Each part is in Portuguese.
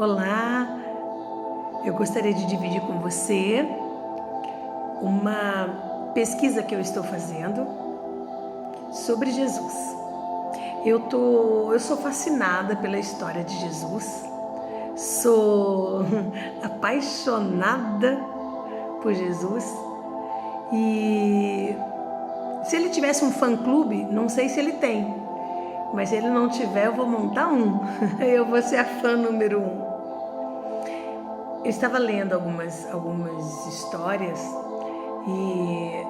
Olá, eu gostaria de dividir com você uma pesquisa que eu estou fazendo sobre Jesus. Eu sou fascinada pela história de Jesus, sou apaixonada por Jesus e se ele tivesse um fã-clube, não sei se ele tem, mas se ele não tiver, eu vou montar um. Eu vou ser a fã número 1. Eu estava lendo algumas histórias e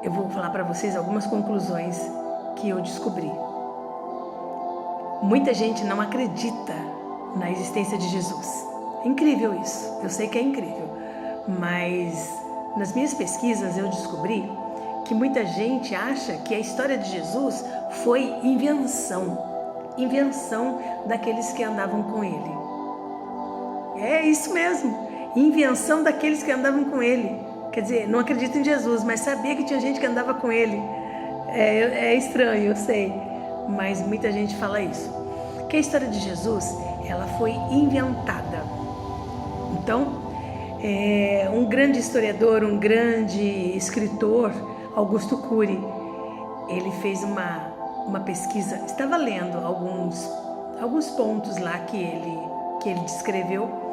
eu vou falar para vocês algumas conclusões que eu descobri. Muita gente não acredita na existência de Jesus. É incrível isso, eu sei que é incrível, mas nas minhas pesquisas eu descobri que muita gente acha que a história de Jesus foi invenção daqueles que andavam com ele. É isso mesmo, invenção daqueles que andavam com ele. Quer dizer, não acredito em Jesus, mas sabia que tinha gente que andava com ele. É estranho, eu sei, mas muita gente fala isso. Que a história de Jesus, ela foi inventada. Então, um grande historiador, um grande escritor, Augusto Cury, ele fez uma pesquisa, estava lendo alguns pontos lá que ele descreveu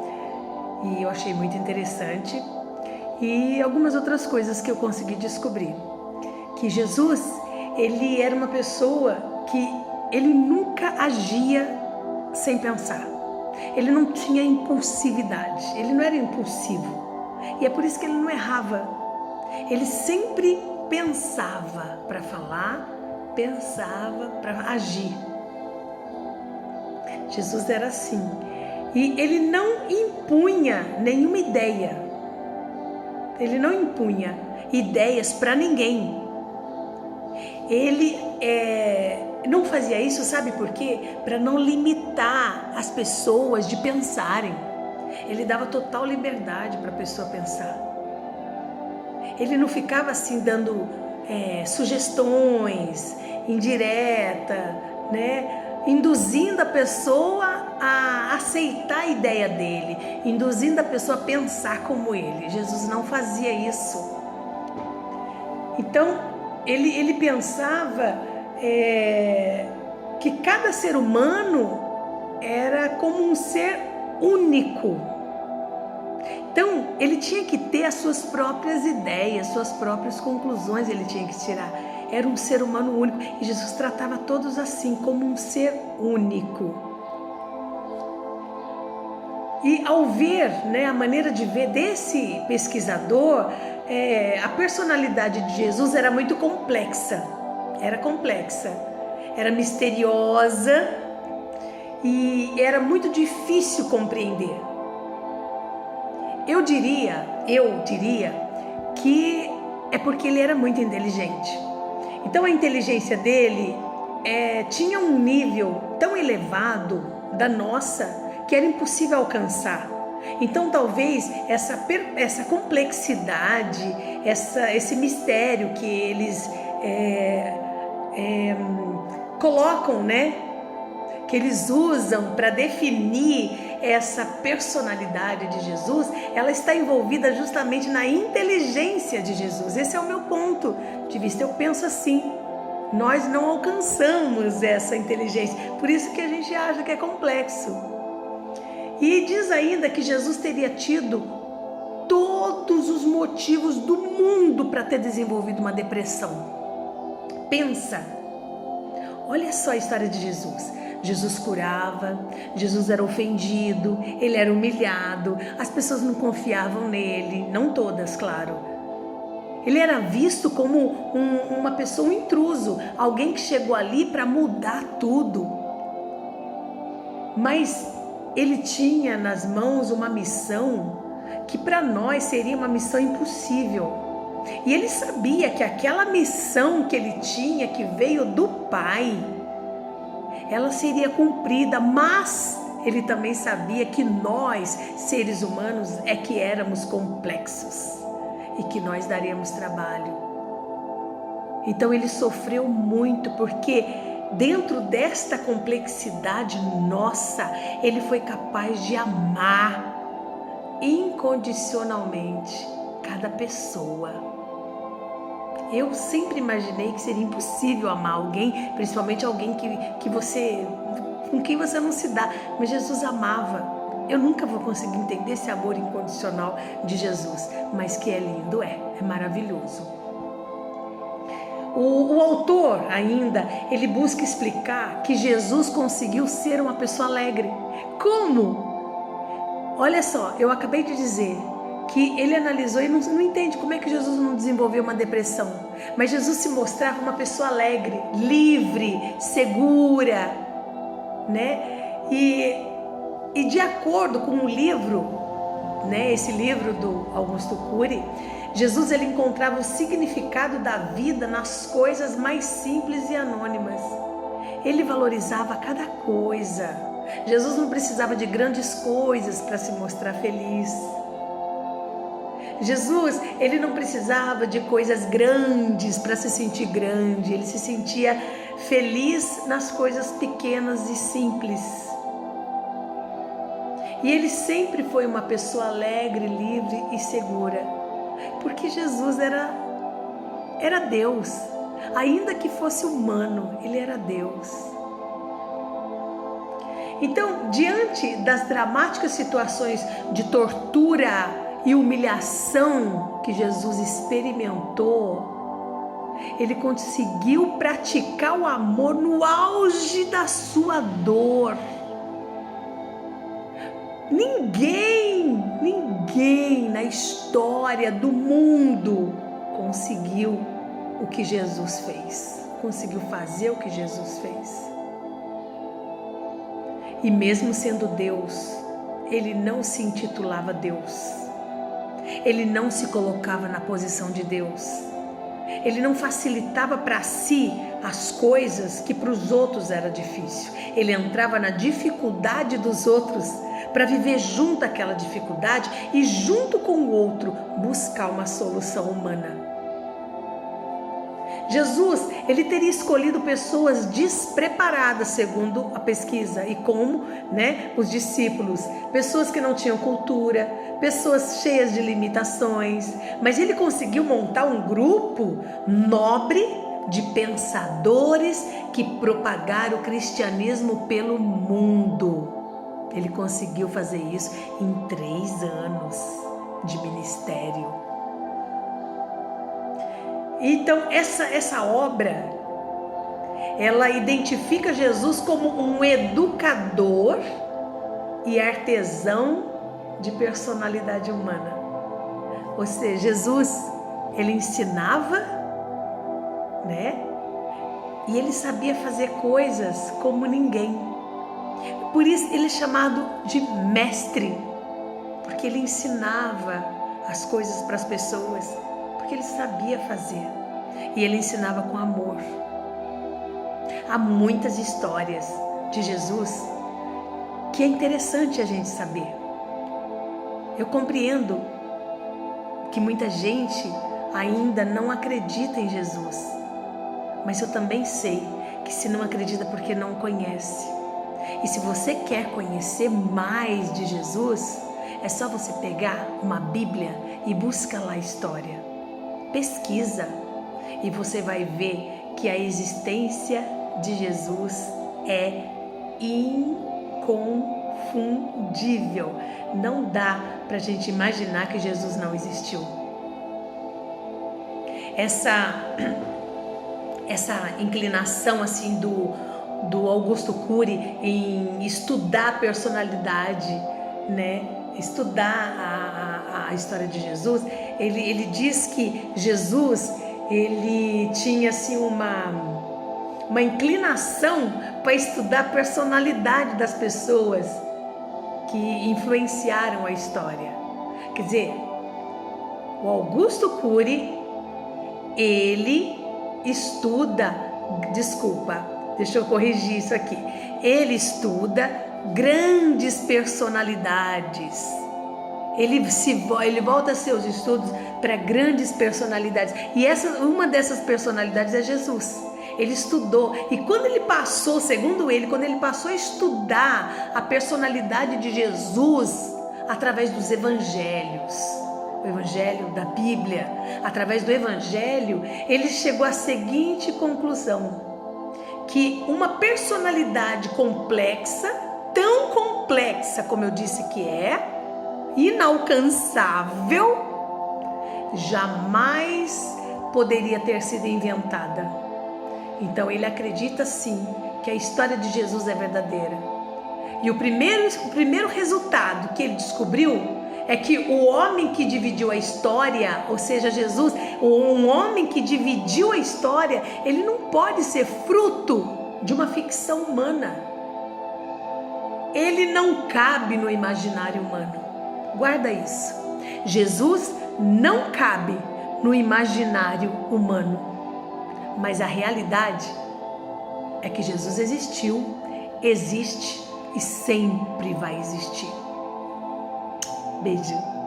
e eu achei muito interessante, e algumas outras coisas que eu consegui descobrir. Que Jesus, ele era uma pessoa que ele nunca agia sem pensar. Ele não tinha impulsividade, ele não era impulsivo. E é por isso que ele não errava. Ele sempre pensava para falar, pensava para agir. Jesus era assim. E ele não impunha nenhuma ideia. Ele não impunha ideias para ninguém. Ele não fazia isso, sabe por quê? Para não limitar as pessoas de pensarem. Ele dava total liberdade para a pessoa pensar. Ele não ficava assim dando sugestões, indireta, né? Induzindo a pessoa a aceitar a ideia dele, induzindo a pessoa a pensar como ele. Jesus não fazia isso. Então, ele pensava que cada ser humano era como um ser único. Então, ele tinha que ter as suas próprias ideias, suas próprias conclusões ele tinha que tirar. Era um ser humano único e Jesus tratava todos assim, como um ser único. E ao ver, né, a maneira de ver desse pesquisador, a personalidade de Jesus era muito complexa. Era misteriosa e era muito difícil compreender. Eu diria que é porque ele era muito inteligente. Então a inteligência dele tinha um nível tão elevado da nossa que era impossível alcançar. Então talvez essa complexidade, esse mistério que eles colocam, né? Que eles usam para definir essa personalidade de Jesus, ela está envolvida justamente na inteligência de Jesus. Esse é o meu ponto de vista. Eu penso assim, nós não alcançamos essa inteligência, por isso que a gente acha que é complexo. E diz ainda que Jesus teria tido todos os motivos do mundo para ter desenvolvido uma depressão. Pensa, olha só a história de Jesus. Jesus curava, Jesus era ofendido, ele era humilhado, as pessoas não confiavam nele, não todas, claro. Ele era visto como uma pessoa, um intruso, alguém que chegou ali para mudar tudo. Mas ele tinha nas mãos uma missão que para nós seria uma missão impossível. E ele sabia que aquela missão que ele tinha, que veio do Pai, ela seria cumprida, mas ele também sabia que nós, seres humanos, que éramos complexos e que nós daríamos trabalho. Então ele sofreu muito porque dentro desta complexidade nossa, ele foi capaz de amar incondicionalmente cada pessoa. Eu sempre imaginei que seria impossível amar alguém, principalmente alguém com quem você não se dá, mas Jesus amava. Eu nunca vou conseguir entender esse amor incondicional de Jesus, mas que é lindo, é maravilhoso. O autor ainda, ele busca explicar que Jesus conseguiu ser uma pessoa alegre. Como? Olha só, eu acabei de dizer que ele analisou e não entende como é que Jesus não desenvolveu uma depressão. Mas Jesus se mostrava uma pessoa alegre, livre, segura, né? E de acordo com o livro, né, esse livro do Augusto Cury, Jesus ele encontrava o significado da vida nas coisas mais simples e anônimas. Ele valorizava cada coisa. Jesus não precisava de grandes coisas para se mostrar feliz. Jesus, ele não precisava de coisas grandes para se sentir grande. Ele se sentia feliz nas coisas pequenas e simples. E ele sempre foi uma pessoa alegre, livre e segura, porque Jesus era Deus, ainda que fosse humano, ele era Deus. Então, diante das dramáticas situações de tortura e humilhação que Jesus experimentou, ele conseguiu praticar o amor no auge da sua dor. Ninguém na história do mundo conseguiu o que Jesus fez, conseguiu fazer o que Jesus fez. E mesmo sendo Deus, ele não se intitulava Deus, ele não se colocava na posição de Deus, ele não facilitava para si as coisas que para os outros era difícil. Ele entrava na dificuldade dos outros para viver junto àquela dificuldade e junto com o outro buscar uma solução humana. Jesus, ele teria escolhido pessoas despreparadas, segundo a pesquisa, e como, né, os discípulos, pessoas que não tinham cultura, pessoas cheias de limitações, mas ele conseguiu montar um grupo nobre de pensadores que propagaram o cristianismo pelo mundo. Ele conseguiu fazer isso em 3 anos de ministério. Então, essa obra, ela identifica Jesus como um educador e artesão de personalidade humana. Ou seja, Jesus, ele ensinava, né? E ele sabia fazer coisas como ninguém. Por isso ele é chamado de mestre, porque ele ensinava as coisas para as pessoas, porque ele sabia fazer, e ele ensinava com amor. Há muitas histórias de Jesus que é interessante a gente saber. Eu compreendo que muita gente ainda não acredita em Jesus, mas eu também sei que se não acredita porque não conhece. E se você quer conhecer mais de Jesus, é só você pegar uma Bíblia e busca lá a história. Pesquisa e você vai ver que a existência de Jesus é inconfundível. Não dá para a gente imaginar que Jesus não existiu. Essa inclinação assim do Augusto Cury em estudar a personalidade, né? Estudar a história de Jesus, ele diz que Jesus, ele tinha assim uma inclinação para estudar a personalidade das pessoas que influenciaram a história. Quer dizer, o Augusto Cury, ele estuda, deixa eu corrigir isso aqui. Ele estuda grandes personalidades. Ele volta seus estudos para grandes personalidades. E uma dessas personalidades é Jesus. Ele estudou. E quando ele passou, segundo ele, quando ele passou a estudar a personalidade de Jesus através dos evangelhos, o evangelho da Bíblia, através do evangelho, ele chegou à seguinte conclusão: que uma personalidade complexa, tão complexa como eu disse que é, inalcançável, jamais poderia ter sido inventada. Então ele acredita sim que a história de Jesus é verdadeira. E o primeiro resultado que ele descobriu é que o homem que dividiu a história, ou seja, Jesus, um homem que dividiu a história, ele não pode ser fruto de uma ficção humana. Ele não cabe no imaginário humano. Guarda isso. Jesus não cabe no imaginário humano. Mas a realidade é que Jesus existiu, existe e sempre vai existir. Beijo.